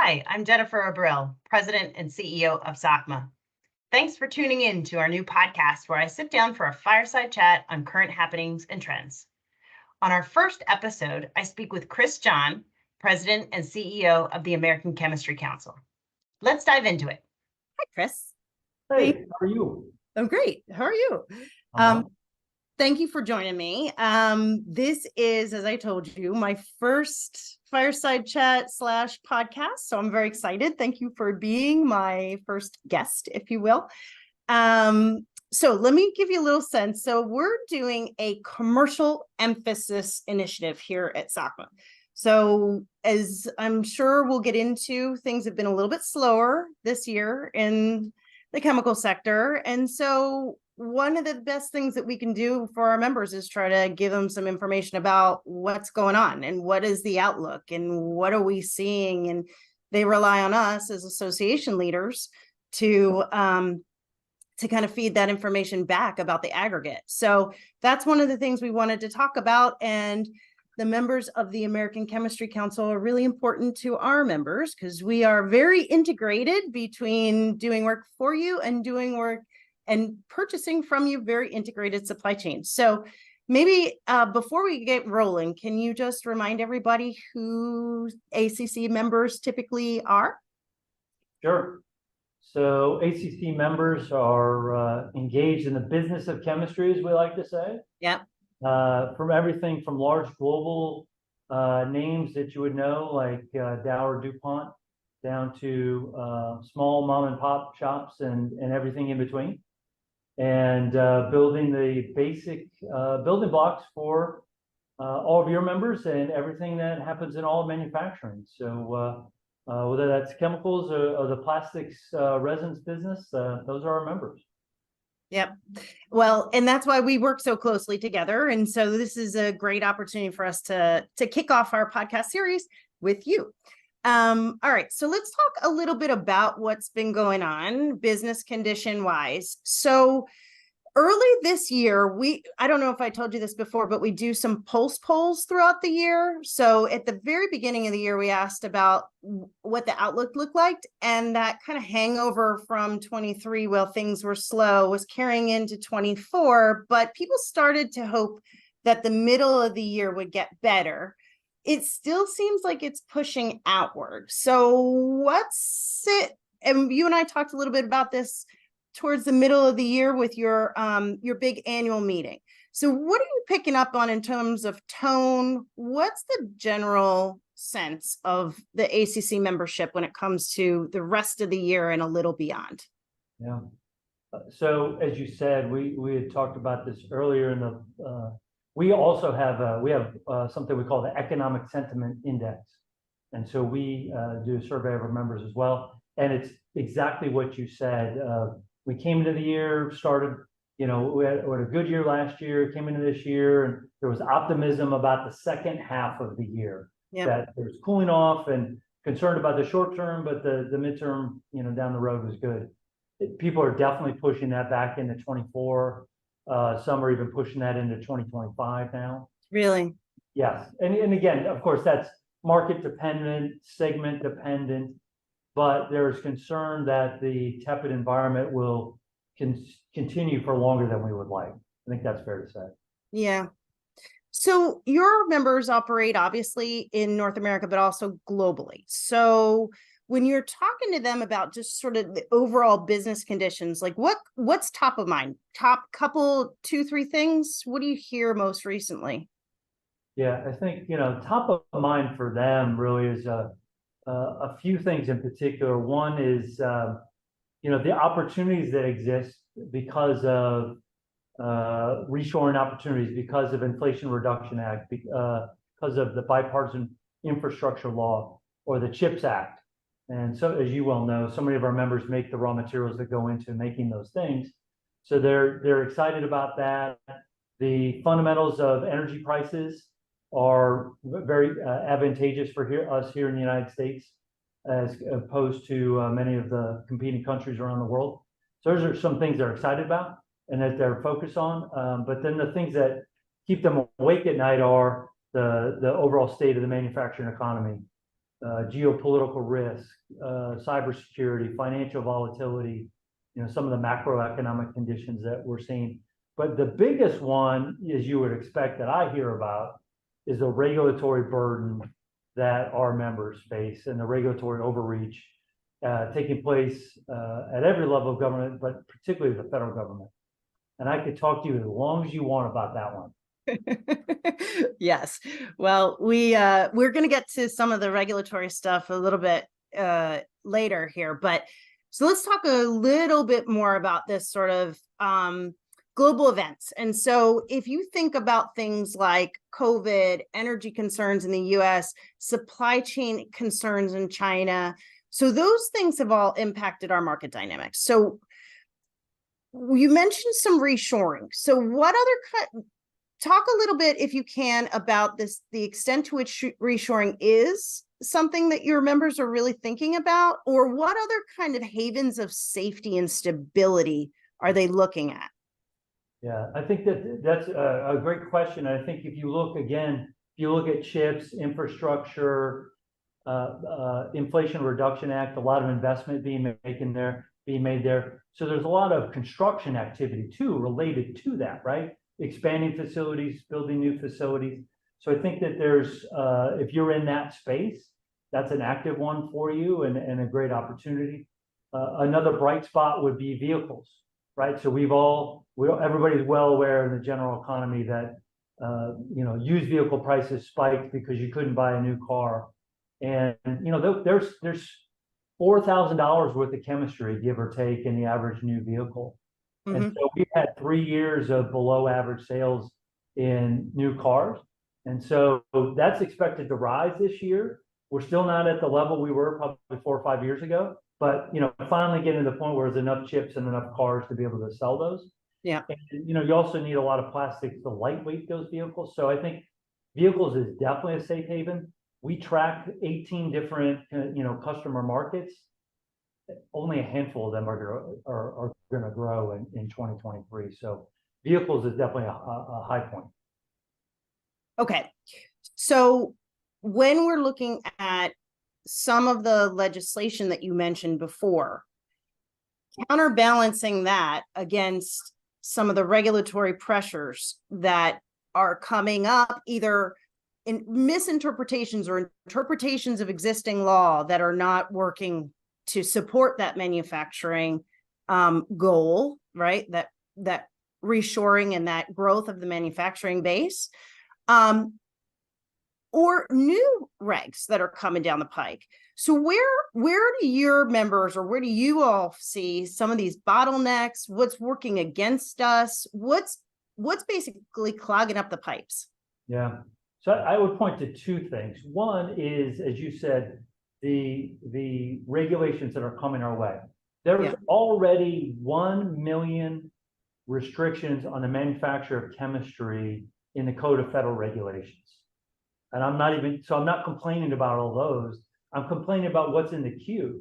Hi, I'm Jennifer Abril, President and CEO of SOCMA. Thanks for tuning in to our new podcast where I sit down for a fireside chat on current happenings and trends. On our first episode, I speak with Jahn, President and CEO of the American Chemistry Council. Let's dive into it. Hi, Chris. Hey, how are you? I'm great. How are you? Thank you for joining me. This is, as I told you, my first fireside chat / podcast. So I'm very excited. Thank you for being my first guest, if you will. So let me give you a little sense. So we're doing a commercial emphasis initiative here at SOCMA. So as I'm sure we'll get into, things have been a little bit slower this year in the chemical sector. And so one of the best things that we can do for our members is try to give them some information about what's going on and what is the outlook and what are we seeing. And they rely on us as association leaders to kind of feed that information back about the aggregate. So that's one of the things we wanted to talk about. And the members of the American Chemistry Council are really important to our members because we are very integrated between doing work for you and doing work and purchasing from you, very integrated supply chain. So maybe before we get rolling, can you just remind everybody who ACC members typically are? Sure. So ACC members are engaged in the business of chemistry, as we like to say. Yeah. From everything from large global names that you would know, like Dow or DuPont, down to small mom and pop shops and everything in between. And building the basic building blocks for all of your members and everything that happens in all of manufacturing. So whether that's chemicals or the plastics resins business, those are our members. Yep. Well, and that's why we work so closely together. And so this is a great opportunity for us to kick off our podcast series with you. All right, so let's talk a little bit about what's been going on business condition wise. So early this year, I don't know if I told you this before, but we do some pulse polls throughout the year. So at the very beginning of the year, we asked about what the outlook looked like, and that kind of hangover from 23, while things were slow, was carrying into 24, but people started to hope that the middle of the year would get better. It still seems like it's pushing outward. So what's it? And you and I talked a little bit about this towards the middle of the year with your big annual meeting. So what are you picking up on in terms of tone? What's the general sense of the ACC membership when it comes to the rest of the year and a little beyond? Yeah. So as you said, we had talked about this earlier in the. We also have something we call the Economic Sentiment Index. And so we do a survey of our members as well. And it's exactly what you said. We came into the year, started, we had a good year last year, came into this year, and there was optimism about the second half of the year. Yep. That there was cooling off and concerned about the short term, but the midterm, down the road was good. People are definitely pushing that back into 24. Some are even pushing that into 2025 now. Really? Yes. And again, of course, that's market dependent, segment dependent, but there's concern that the tepid environment will continue for longer than we would like. I think that's fair to say. Yeah. So your members operate obviously in North America, but also globally. So when you're talking to them about just sort of the overall business conditions, like what's top of mind? Top couple, 2-3 things? What do you hear most recently? Yeah, I think, top of mind for them really is a few things in particular. One is, the opportunities that exist because of reshoring opportunities, because of Inflation Reduction Act, because of the bipartisan infrastructure law or the CHIPS Act. And so, as you well know, so many of our members make the raw materials that go into making those things. So they're excited about that. The fundamentals of energy prices are very advantageous for us here in the United States, as opposed to many of the competing countries around the world. So those are some things they're excited about and that they're focused on. But then the things that keep them awake at night are the overall state of the manufacturing economy. geopolitical risk, cybersecurity, financial volatility, some of the macroeconomic conditions that we're seeing. But the biggest one, as you would expect that I hear about, is the regulatory burden that our members face and the regulatory overreach taking place at every level of government, but particularly the federal government. And I could talk to you as long as you want about that one. Yes. Well, we're going to get to some of the regulatory stuff a little bit later here, but so let's talk a little bit more about this sort of global events. And so if you think about things like COVID, energy concerns in the US, supply chain concerns in China, so those things have all impacted our market dynamics. So you mentioned some reshoring. So what other talk a little bit, if you can, about this, the extent to which reshoring is something that your members are really thinking about, or what other kind of havens of safety and stability are they looking at? Yeah, I think that's a great question. I think if you look at chips, infrastructure, Inflation Reduction Act, a lot of investment being made there. So there's a lot of construction activity too related to that, right? Expanding facilities, building new facilities. So I think that there's, if you're in that space, that's an active one for you and a great opportunity. Another bright spot would be vehicles, right? So everybody's well aware in the general economy that, used vehicle prices spiked because you couldn't buy a new car. And, there's $4,000 worth of chemistry, give or take, in the average new vehicle. Mm-hmm. And so we've had 3 years of below average sales in new cars. And so that's expected to rise this year. We're still not at the level we were probably 4 or 5 years ago, but, finally getting to the point where there's enough chips and enough cars to be able to sell those. Yeah. And, you also need a lot of plastics to lightweight those vehicles. So I think vehicles is definitely a safe haven. We track 18 different, customer markets. Only a handful of them are going to grow in 2023. So vehicles is definitely a high point. Okay. So when we're looking at some of the legislation that you mentioned before, counterbalancing that against some of the regulatory pressures that are coming up, either in misinterpretations or interpretations of existing law that are not working to support that manufacturing goal, right? That reshoring and that growth of the manufacturing base, or new regs that are coming down the pike. So where do your members, or where do you all see some of these bottlenecks? What's working against us? What's basically clogging up the pipes? Yeah. So I would point to 2 things. One is, as you said, the regulations that are coming our way. There's already 1 million restrictions on the manufacture of chemistry in the Code of Federal Regulations. And I'm not complaining about all those. I'm complaining about what's in the queue.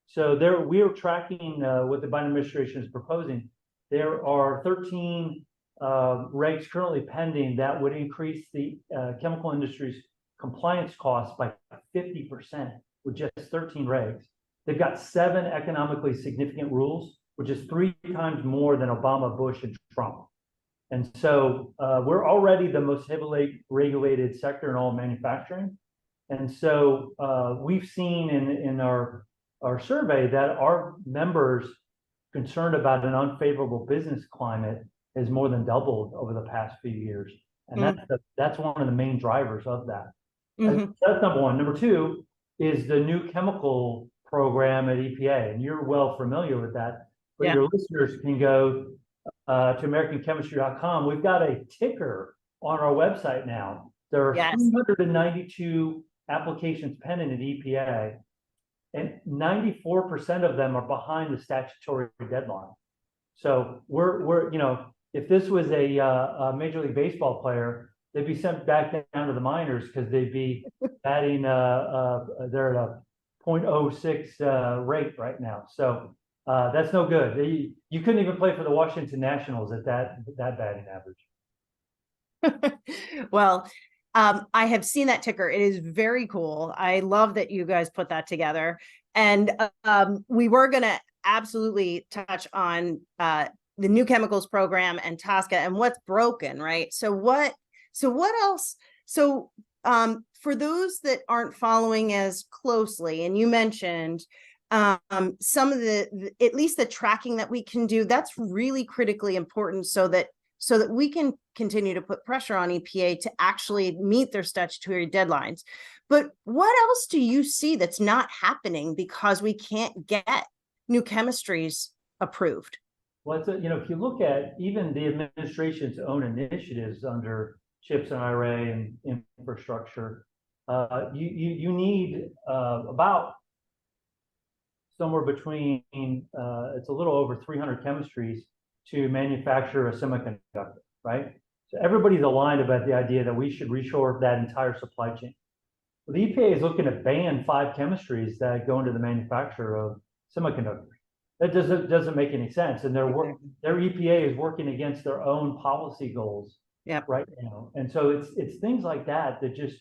So we are tracking what the Biden administration is proposing. There are 13 regs currently pending that would increase the chemical industry's compliance costs by 50% with just 13 regs. They've got 7 economically significant rules, which is 3 times more than Obama, Bush, and Trump. And so we're already the most heavily regulated sector in all manufacturing. And so we've seen in our survey that our members concerned about an unfavorable business climate has more than doubled over the past few years. And that's one of the main drivers of that. Mm-hmm. That's number one. Number 2 is the new chemical program at EPA. And you're well familiar with that, but your listeners can go to AmericanChemistry.com. We've got a ticker on our website now. There are 392 applications pending at EPA, and 94% of them are behind the statutory deadline. So we're if this was a Major League Baseball player, they'd be sent back down to the minors because they'd be batting they're at a .06 rate right now. So that's no good. You couldn't even play for the Washington Nationals at that batting average. Well, I have seen that ticker. It is very cool. I love that you guys put that together. And we were going to absolutely touch on the new chemicals program and TSCA and what's broken, right? So what else? So for those that aren't following as closely, and you mentioned some of at least the tracking that we can do, that's really critically important so that we can continue to put pressure on EPA to actually meet their statutory deadlines. But what else do you see that's not happening because we can't get new chemistries approved? Well, if you look at even the administration's own initiatives under CHIPS and IRA and infrastructure, you need about somewhere between, it's a little over 300 chemistries to manufacture a semiconductor, right? So everybody's aligned about the idea that we should reshore that entire supply chain. Well, the EPA is looking to ban 5 chemistries that go into the manufacture of semiconductors. That doesn't make any sense, and their EPA is working against their own policy goals right now. And so it's things like that that just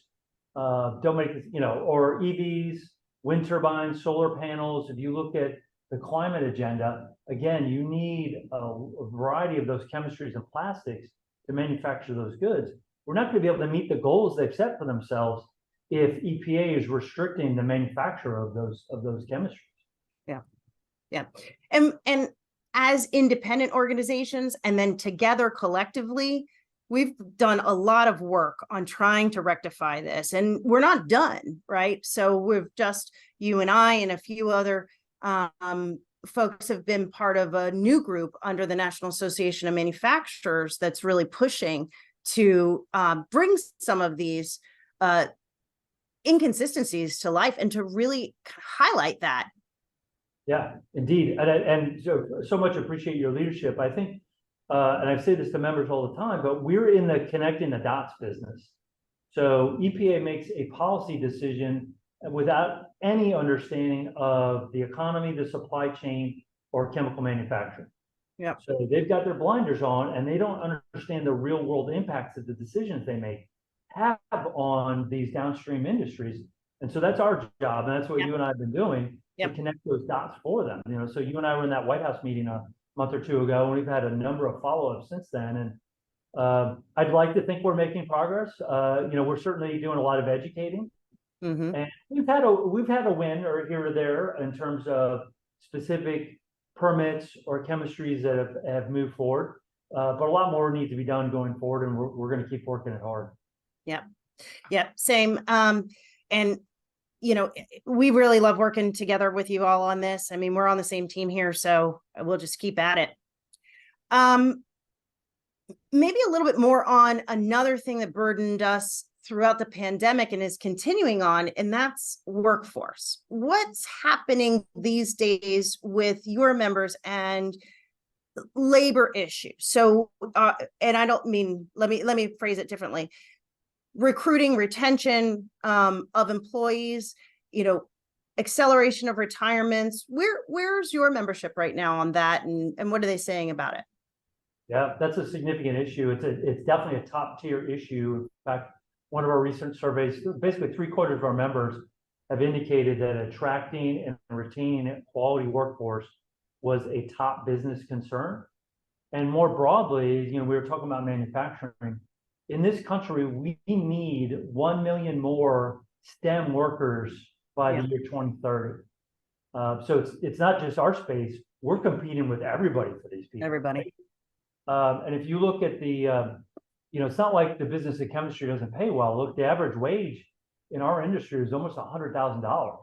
don't make it, or EVs, wind turbines, solar panels. If you look at the climate agenda, again, you need a variety of those chemistries and plastics to manufacture those goods. We're not going to be able to meet the goals they've set for themselves if EPA is restricting the manufacture of those chemistries. Yeah. And as independent organizations, and then together collectively, we've done a lot of work on trying to rectify this, and we're not done, right? So we've just, you and I and a few other folks have been part of a new group under the National Association of Manufacturers that's really pushing to bring some of these inconsistencies to life and to really highlight that. Yeah, indeed. And so much appreciate your leadership. I think, and I say this to members all the time, but we're in the connecting the dots business. So EPA makes a policy decision without any understanding of the economy, the supply chain, or chemical manufacturing. Yeah. So they've got their blinders on, and they don't understand the real world impacts that the decisions they make have on these downstream industries. And so that's our job, and that's what you and I have been doing. To connect those dots for them. So you and I were in that White House meeting a month or two ago, and we've had a number of follow-ups since then. And I'd like to think we're making progress. We're certainly doing a lot of educating, and we've had a win or here or there in terms of specific permits or chemistries that have moved forward. But a lot more needs to be done going forward, and we're going to keep working it hard. Yeah, same. And we really love working together with you all on this. I mean, we're on the same team here, so we'll just keep at it. Maybe a little bit more on another thing that burdened us throughout the pandemic and is continuing on, and that's workforce. What's happening these days with your members and labor issues? So, and I don't mean, let me phrase it differently. Recruiting, retention of employees, acceleration of retirements. Where's your membership right now on that, and what are they saying about it? Yeah, that's a significant issue. It's definitely a top tier issue. In fact, one of our recent surveys, basically 3/4 of our members have indicated that attracting and retaining a quality workforce was a top business concern. And more broadly, we were talking about manufacturing. In this country, we need 1 million more STEM workers by the year 2030. So it's not just our space. We're competing with everybody for these people. Everybody. Right? And if you look at the, it's not like the business of chemistry doesn't pay well. Look, the average wage in our industry is almost $100,000.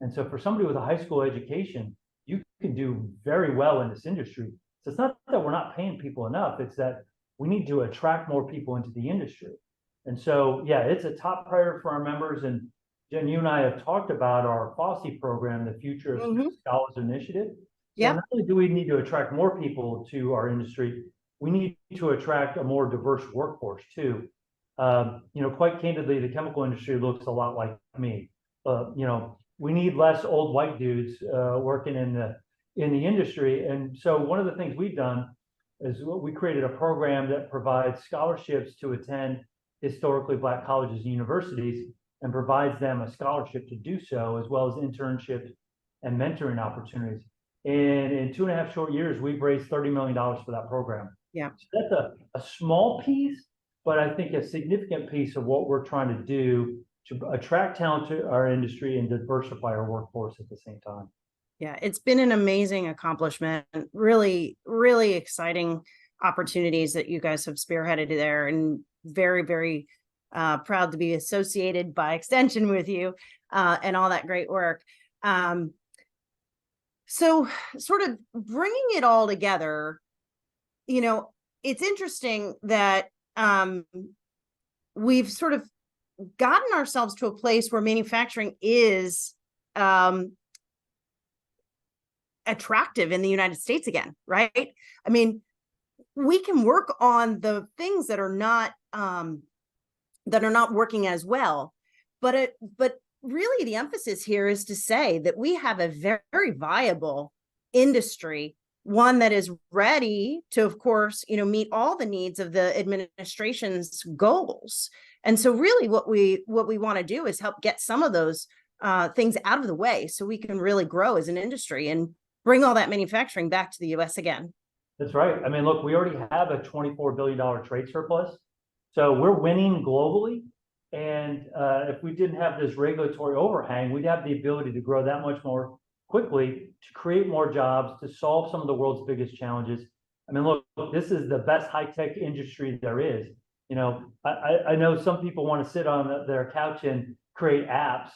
And so for somebody with a high school education, you can do very well in this industry. So it's not that we're not paying people enough. It's that we need to attract more people into the industry. And so, yeah, it's a top priority for our members. And Jen, you and I have talked about our FOSSI program, the Future of Scholars Initiative. So not only do we need to attract more people to our industry, we need to attract a more diverse workforce too. Quite candidly, the chemical industry looks a lot like me. We need less old white dudes working in the industry. And so one of the things we've done is we created a program that provides scholarships to attend historically Black colleges and universities and provides them a scholarship to do so, as well as internships and mentoring opportunities. And in 2.5 short years, we've raised $30 million for that program. Yeah. So that's a small piece, but I think a significant piece of what we're trying to do to attract talent to our industry and diversify our workforce at the same time. Yeah, it's been an amazing accomplishment. Really, really exciting opportunities that you guys have spearheaded there, and very, very proud to be associated by extension with you and all that great work. So sort of bringing it all together, it's interesting that we've sort of gotten ourselves to a place where manufacturing is attractive in the United States again, right? I mean, we can work on the things that are not working as well, but really the emphasis here is to say that we have a very, very viable industry, one that is ready to, of course, meet all the needs of the administration's goals. And so really what we want to do is help get some of those things out of the way so we can really grow as an industry and bring all that manufacturing back to the US again. That's right. I mean, look, we already have a $24 billion trade surplus. So we're winning globally. And if we didn't have this regulatory overhang, we'd have the ability to grow that much more quickly, to create more jobs, to solve some of the world's biggest challenges. I mean, look, this is the best high-tech industry there is. I know some people want to sit on their couch and create apps,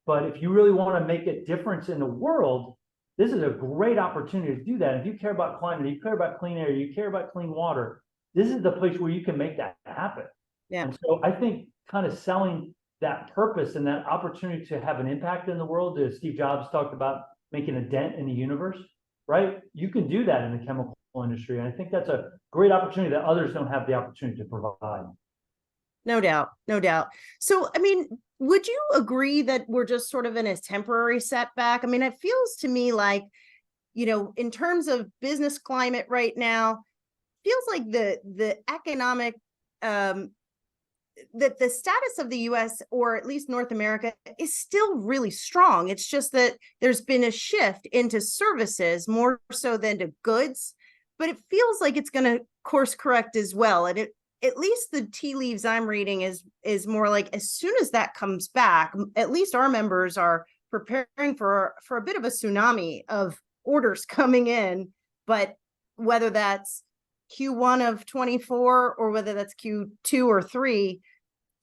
but if you really want to make a difference in the world, this is a great opportunity to do that. If you care about climate, you care about clean air, you care about clean water, this is the place where you can make that happen. Yeah. And so I think kind of selling that purpose and that opportunity to have an impact in the world, as Steve Jobs talked about making a dent in the universe, right? You can do that in the chemical industry. And I think that's a great opportunity that others don't have the opportunity to provide. No doubt, no doubt. So, I mean, would you agree that we're just sort of in a temporary setback? I mean, it feels to me like, in terms of business climate right now, feels like the economic, that the status of the US, or at least North America, is still really strong. It's just that there's been a shift into services more so than to goods, but it feels like it's going to course correct as well. And at least the tea leaves I'm reading is more like, as soon as that comes back, at least our members are preparing for a bit of a tsunami of orders coming in. But whether that's Q1 of 24 or whether that's Q2 or 3,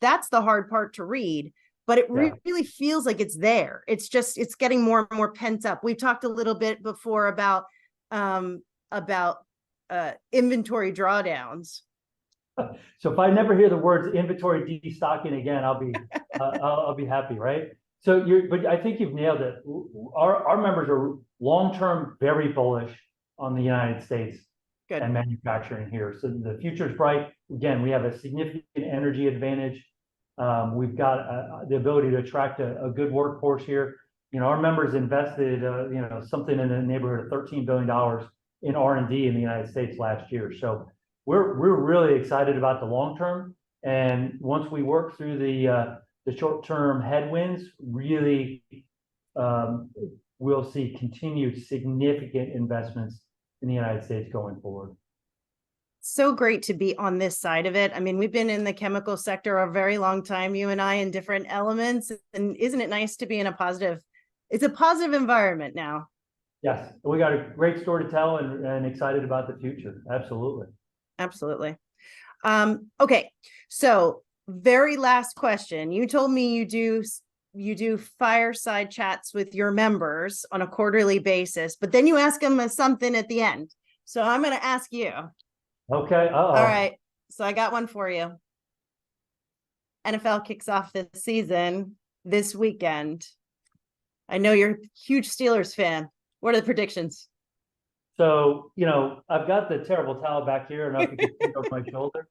that's the hard part to read. But it really feels like it's there. It's getting more and more pent up. We talked a little bit before about inventory drawdowns. So if I never hear the words inventory destocking again, I'll be happy, right? But I think you've nailed it. Our members are long-term very bullish on the United States. Good. And manufacturing here. So the future is bright. Again, we have a significant energy advantage. We've got the ability to attract a good workforce here. Our members invested, something in the neighborhood of $13 billion in R&D in the United States last year. So we're really excited about the long term. And once we work through the short-term headwinds, really, we'll see continued significant investments in the United States going forward. So great to be on this side of it. I mean, we've been in the chemical sector a very long time, you and I, in different elements. And isn't it nice to be in it's a positive environment now. Yes, we got a great story to tell and excited about the future. Absolutely. Absolutely. Okay, so very last question. You told me you do fireside chats with your members on a quarterly basis, but then you ask them something at the end. So I'm going to ask you. Okay. Uh-oh. All right. So I got one for you. NFL kicks off the season this weekend. I know you're a huge Steelers fan. What are the predictions? So, I've got the terrible towel back here, and I can see it over my shoulder.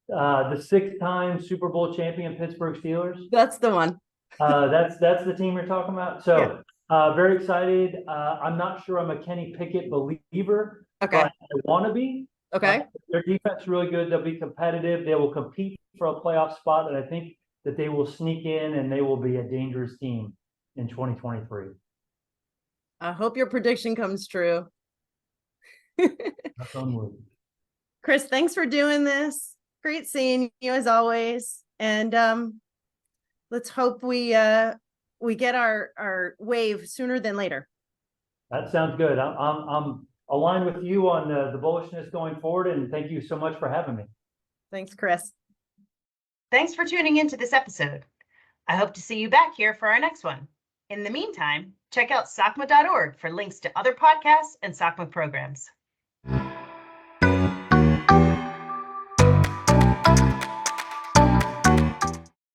The 6-time Super Bowl champion Pittsburgh Steelers. That's the one. That's the team you're talking about. So very excited. I'm not sure I'm a Kenny Pickett believer, okay, but I want to be. Okay. Their defense is really good. They'll be competitive. They will compete for a playoff spot, and I think that they will sneak in and they will be a dangerous team in 2023. I hope your prediction comes true. Knock on wood. Chris, thanks for doing this. Great seeing you as always. And let's hope we get our wave sooner than later. That sounds good. I'm aligned with you on the bullishness going forward, and thank you so much for having me. Thanks, Chris. Thanks for tuning into this episode. I hope to see you back here for our next one. In the meantime, check out SOCMA.org for links to other podcasts and SOCMA programs.